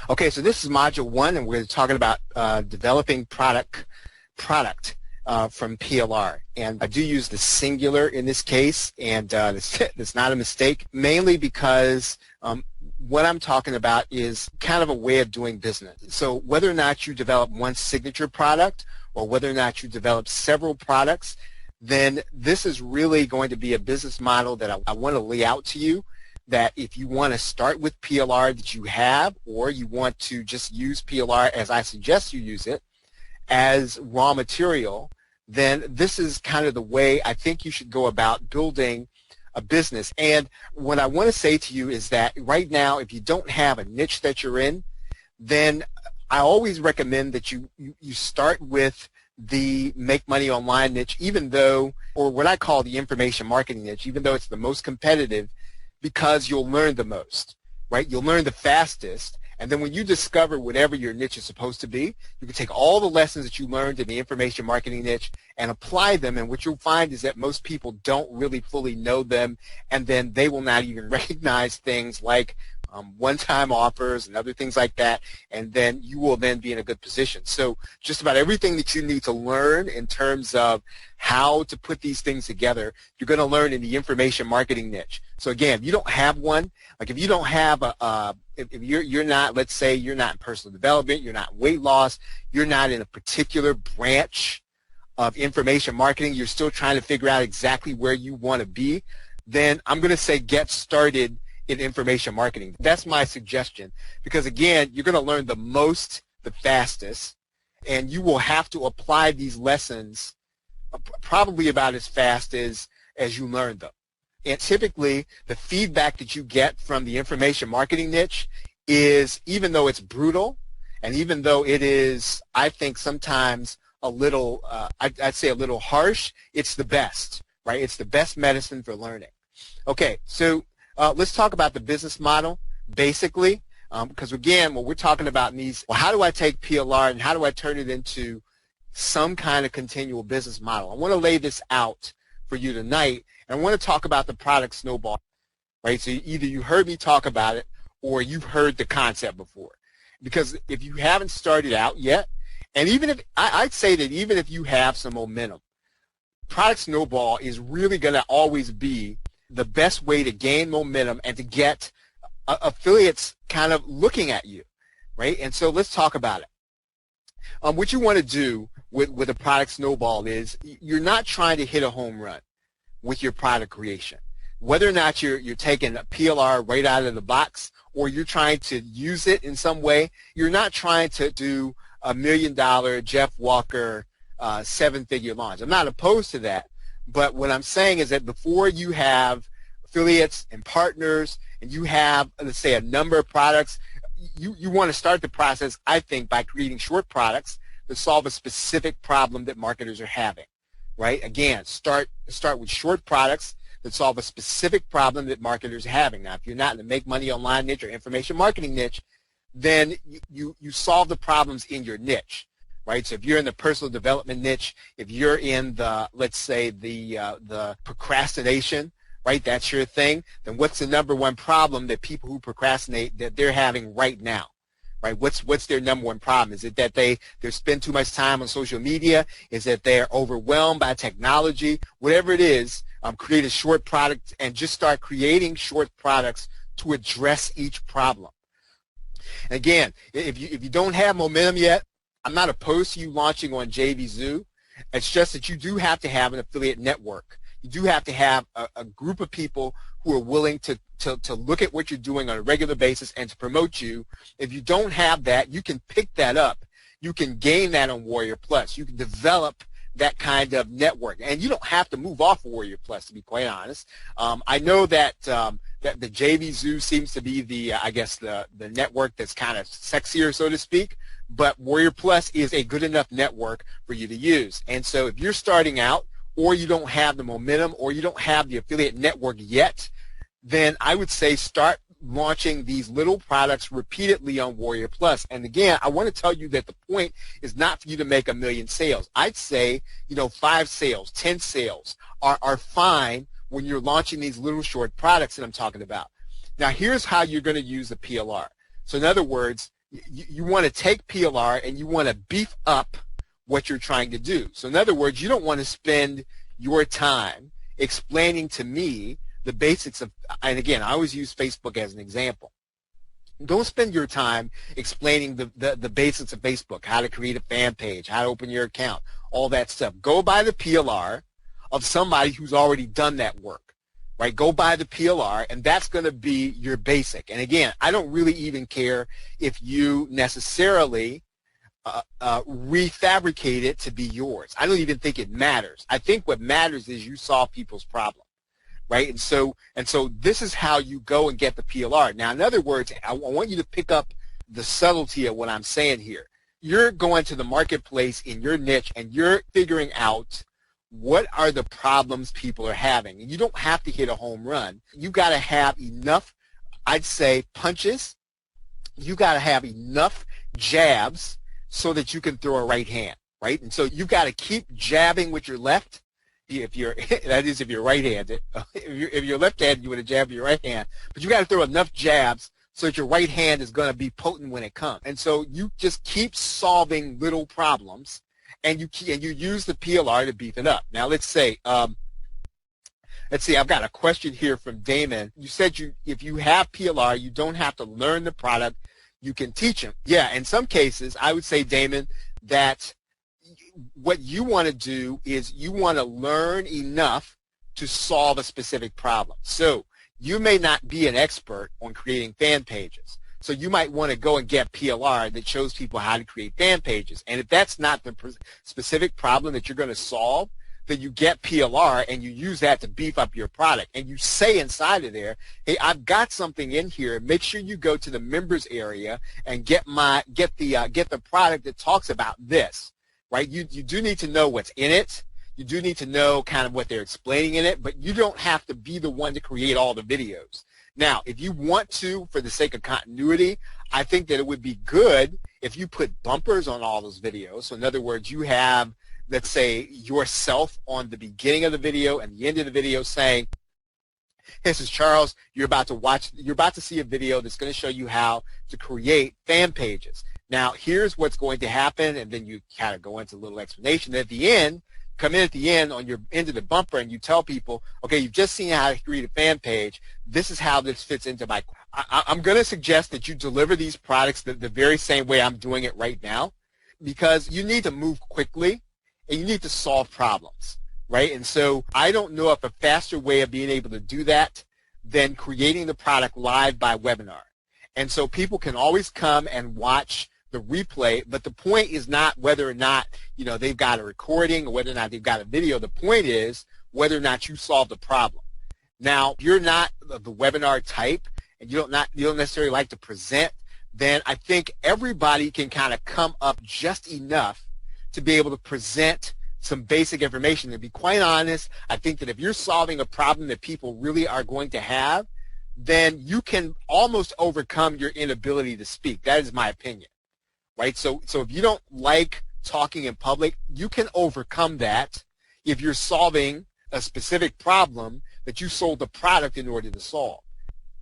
Okay, so this is module 1, and we're talking about developing product from PLR. And I do use the singular in this case, and that's not a mistake, mainly because what I'm talking about is kind of a way of doing business. So whether or not you develop one signature product or whether or not you develop several products, then this is really going to be a business model that I want to lay out to you, that if you want to start with PLR that you have, or you want to just use PLR as I suggest you use it as raw material, then this is kind of the way I think you should go about building a business. And what I want to say to you is that right now, if you don't have a niche that you're in, then I always recommend that you start with the make money online niche, even though, or what I call the information marketing niche, even though it's the most competitive, because you'll learn the most, right? You'll learn the fastest, and then when you discover whatever your niche is supposed to be, you can take all the lessons that you learned in the information marketing niche and apply them, and what you'll find is that most people don't really fully know them, and then they will not even recognize things like one-time offers and other things like that, and then you will then be in a good position. So just about everything that you need to learn in terms of how to put these things together, you're going to learn in the information marketing niche. So again, if you don't have one, like if you don't have if you're not, let's say you're not in personal development, you're not in weight loss, you're not in a particular branch of information marketing, you're still trying to figure out exactly where you want to be, then I'm going to say get started in information marketing. That's my suggestion, because again, you're going to learn the most, the fastest, and you will have to apply these lessons probably about as fast as you learn them. And typically, the feedback that you get from the information marketing niche is, even though it's brutal, and even though it is, I think, sometimes a little, I'd say a little harsh, it's the best, right? It's the best medicine for learning. Okay, so let's talk about the business model, basically, because again, what we're talking about in these, well, how do I take PLR and how do I turn it into some kind of continual business model? I want to lay this out for you tonight, and I want to talk about the product Snowball, right? So either you heard me talk about it or you've heard the concept before. Because if you haven't started out yet, and even if, I'd say that even if you have some momentum, product Snowball is really going to always be the best way to gain momentum and to get affiliates kind of looking at you, right? And so let's talk about it. What you want to do with a product Snowball is you're not trying to hit a home run with your product creation. Whether or not you're taking a PLR right out of the box or you're trying to use it in some way, you're not trying to do $1 million Jeff Walker 7-figure launch. I'm not opposed to that. But what I'm saying is that before you have affiliates and partners and you have, let's say, a number of products, you want to start the process, I think, by creating short products that solve a specific problem that marketers are having, right? Again, start with short products that solve a specific problem that marketers are having. Now, if you're not in the make money online niche or information marketing niche, then you solve the problems in your niche. Right, so if you're in the personal development niche, if you're in the, let's say, the procrastination, right, that's your thing, then what's the number one problem that people who procrastinate that they're having right now, right? What's their number one problem? Is it that they spend too much time on social media? Is it they're overwhelmed by technology? Whatever it is, create a short product and just start creating short products to address each problem. Again, if you don't have momentum yet, I'm not opposed to you launching on JVZoo. It's just that you do have to have an affiliate network. You do have to have a group of people who are willing to look at what you're doing on a regular basis and to promote you. If you don't have that, you can pick that up. You can gain that on Warrior Plus. You can develop that kind of network. And you don't have to move off Warrior Plus, to be quite honest. I know that that the JVZoo seems to be the, I guess, the network that's kind of sexier, so to speak. But Warrior Plus is a good enough network for you to use. And so if you're starting out or you don't have the momentum or you don't have the affiliate network yet, then I would say start launching these little products repeatedly on Warrior Plus. And again, I want to tell you that the point is not for you to make 1 million sales. I'd say, 5 sales, 10 sales are fine when you're launching these little short products that I'm talking about. Now, here's how you're going to use the PLR. So in other words, You want to take PLR and you want to beef up what you're trying to do. So in other words, you don't want to spend your time explaining to me the basics of, and again, I always use Facebook as an example. Don't spend your time explaining the basics of Facebook, how to create a fan page, how to open your account, all that stuff. Go buy the PLR of somebody who's already done that work, right? Go buy the PLR, and that's going to be your basic. And again, I don't really even care if you necessarily refabricate it to be yours. I don't even think it matters. I think what matters is you solve people's problem. Right, and so this is how you go and get the PLR. Now, in other words, I want you to pick up the subtlety of what I'm saying here. You're going to the marketplace in your niche, and you're figuring out what are the problems people are having. And you don't have to hit a home run. You got to have enough, I'd say, punches. You got to have enough jabs so that you can throw a right hand. Right, and so you've got to keep jabbing with your left. If you're, that is, if you're right-handed. If you're left-handed, you would have jabbed your right hand. But you got to throw enough jabs so that your right hand is going to be potent when it comes. And so you just keep solving little problems, and you use the PLR to beef it up. Now let's see. I've got a question here from Damon. You said if you have PLR, you don't have to learn the product. You can teach them. Yeah, in some cases, I would say, Damon, that what you want to do is you want to learn enough to solve a specific problem. So you may not be an expert on creating fan pages. So you might want to go and get PLR that shows people how to create fan pages. And if that's not the specific problem that you're going to solve, then you get PLR and you use that to beef up your product. And you say inside of there, hey, I've got something in here. Make sure you go to the members area and get the product that talks about this. Right? You do need to know what's in it. You do need to know kind of what they're explaining in it, but you don't have to be the one to create all the videos. Now, if you want to, for the sake of continuity, I think that it would be good if you put bumpers on all those videos. So in other words, you have, let's say, yourself on the beginning of the video and the end of the video saying, this is Charles, you're about to see a video that's going to show you how to create fan pages. Now, here's what's going to happen, and then you kind of go into a little explanation. At the end, come in at the end on your end of the bumper, and you tell people, okay, you've just seen how to create a fan page. This is how this fits into my. I'm going to suggest that you deliver these products the very same way I'm doing it right now, because you need to move quickly, and you need to solve problems, right? And so I don't know of a faster way of being able to do that than creating the product live by webinar. And so people can always come and watch the replay, but the point is not whether or not they've got a recording or whether or not they've got a video. The point is whether or not you solve the problem. Now, if you're not the webinar type and you don't necessarily like to present, then I think everybody can kind of come up just enough to be able to present some basic information. To be quite honest, I think that if you're solving a problem that people really are going to have, then you can almost overcome your inability to speak. That is my opinion. Right? So if you don't like talking in public, you can overcome that if you're solving a specific problem that you sold the product in order to solve.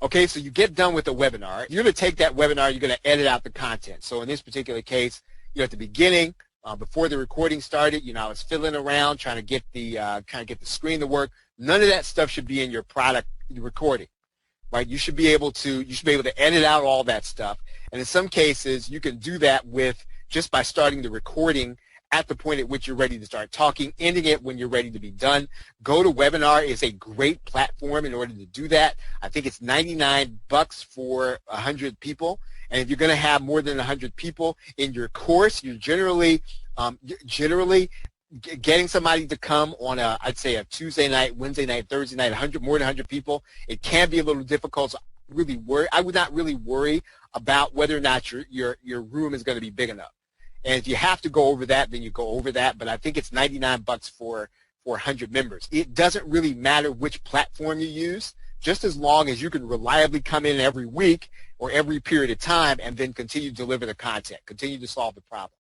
Okay, so you get done with the webinar. You're going to take that webinar, you're going to edit out the content. So in this particular case, at the beginning, before the recording started, I was fiddling around trying to get the screen to work. None of that stuff should be in your product recording. Right? You should be able to edit out all that stuff. And in some cases, you can do that just by starting the recording at the point at which you're ready to start talking, ending it when you're ready to be done. GoToWebinar is a great platform in order to do that. I think it's $99 for 100 people. And if you're going to have more than 100 people in your course, you're generally getting somebody to come on I'd say a Tuesday night, Wednesday night, Thursday night, more than 100 people. It can be a little difficult. So I would not really worry about whether or not your room is going to be big enough. And if you have to go over that, then you go over that. But I think it's $99 for 100 members. It doesn't really matter which platform you use, just as long as you can reliably come in every week or every period of time and then continue to deliver the content, continue to solve the problem.